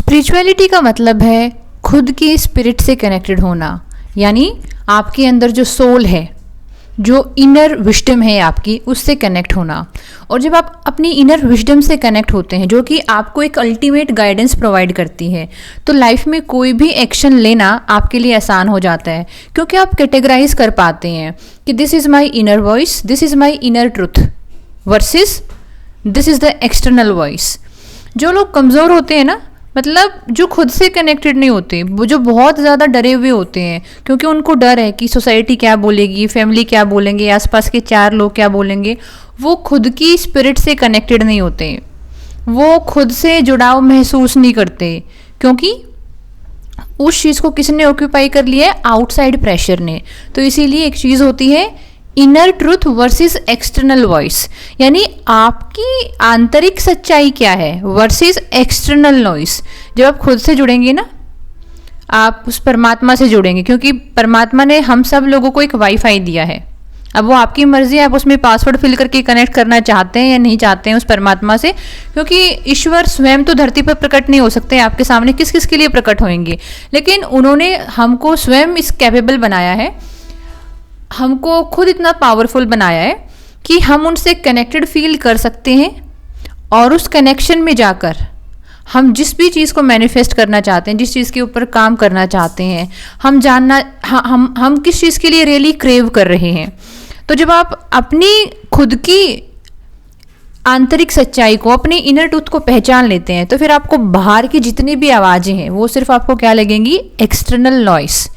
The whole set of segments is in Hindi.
स्पिरिचुअलिटी का मतलब है खुद की स्पिरिट से कनेक्टेड होना, यानी आपके अंदर जो सोल है, जो इनर विजडम है आपकी, उससे कनेक्ट होना। और जब आप अपनी इनर विजडम से कनेक्ट होते हैं, जो कि आपको एक अल्टीमेट गाइडेंस प्रोवाइड करती है, तो लाइफ में कोई भी एक्शन लेना आपके लिए आसान हो जाता है, क्योंकि आप कैटेगराइज कर पाते हैं कि this is my inner voice, this is my inner truth versus this is the external voice. जो लोग कमज़ोर होते हैं ना, मतलब जो खुद से कनेक्टेड नहीं होते, वो जो बहुत ज़्यादा डरे हुए होते हैं, क्योंकि उनको डर है कि सोसाइटी क्या बोलेगी, फैमिली क्या बोलेंगे, आसपास के 4 लोग क्या बोलेंगे, वो खुद की स्पिरिट से कनेक्टेड नहीं होते, वो खुद से जुड़ाव महसूस नहीं करते, क्योंकि उस चीज़ को किसने ऑक्यूपाई कर लिया है? आउटसाइड प्रेशर ने। तो इसीलिए एक चीज़ होती है inner truth versus external voice, यानी आपकी आंतरिक सच्चाई क्या है वर्सेस एक्सटर्नल नॉइस। जब आप खुद से जुड़ेंगे ना, आप उस परमात्मा से जुड़ेंगे, क्योंकि परमात्मा ने हम सब लोगों को एक वाईफाई दिया है। अब वो आपकी मर्जी है, आप उसमें पासवर्ड फिल करके कनेक्ट करना चाहते हैं या नहीं चाहते हैं उस परमात्मा से, क्योंकि ईश्वर स्वयं तो धरती पर प्रकट नहीं हो सकते, आपके सामने किस किस के लिए प्रकट होंगे, लेकिन उन्होंने हमको स्वयं इस कैपेबल बनाया है, हमको खुद इतना पावरफुल बनाया है कि हम उनसे कनेक्टेड फील कर सकते हैं, और उस कनेक्शन में जाकर हम जिस भी चीज़ को मैनिफेस्ट करना चाहते हैं, जिस चीज़ के ऊपर काम करना चाहते हैं, हम जानना हम किस चीज़ के लिए रियली क्रेव कर रहे हैं। तो जब आप अपनी खुद की आंतरिक सच्चाई को, अपनी इनर ट्रूथ को पहचान लेते हैं, तो फिर आपको बाहर की जितनी भी आवाज़ें हैं वो सिर्फ आपको क्या लगेंगी? External noise.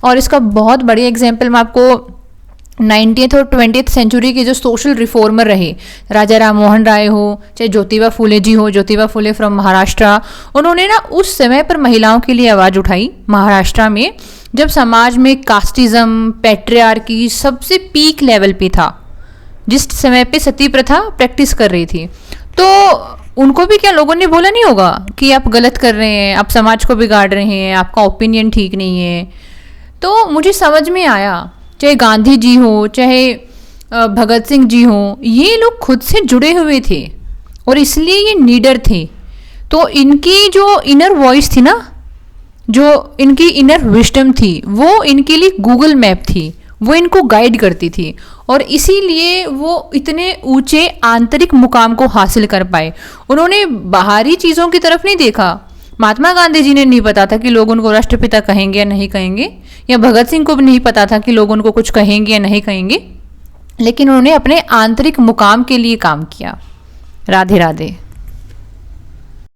और इसका बहुत बड़ी एग्जाम्पल मैं आपको 19th और 20th सेंचुरी के जो सोशल रिफॉर्मर रहे, राजा राम मोहन राय हो, चाहे ज्योतिबा फुले जी हो, ज्योतिबा फुले फ्रॉम महाराष्ट्र, उन्होंने ना उस समय पर महिलाओं के लिए आवाज़ उठाई महाराष्ट्र में, जब समाज में कास्टिज्म, पैट्रियार्की सबसे पीक लेवल पे था, जिस समय पे सती प्रथा प्रैक्टिस कर रही थी। तो उनको भी क्या लोगों ने बोला नहीं होगा कि आप गलत कर रहे हैं, आप समाज को बिगाड़ रहे हैं, आपका ओपिनियन ठीक नहीं है। तो मुझे समझ में आया, चाहे गांधी जी हो, चाहे भगत सिंह जी हो, ये लोग खुद से जुड़े हुए थे और इसलिए ये नीडर थे। तो इनकी जो इनर वॉइस थी ना, जो इनकी इनर विजडम थी, वो इनके लिए गूगल मैप थी, वो इनको गाइड करती थी, और इसीलिए वो इतने ऊंचे आंतरिक मुकाम को हासिल कर पाए। उन्होंने बाहरी चीज़ों की तरफ नहीं देखा। महात्मा गांधी जी ने नहीं पता था कि लोग उनको राष्ट्रपिता कहेंगे या नहीं कहेंगे, या भगत सिंह को भी नहीं पता था कि लोग उनको कुछ कहेंगे या नहीं कहेंगे, लेकिन उन्होंने अपने आंतरिक मुकाम के लिए काम किया। राधे राधे।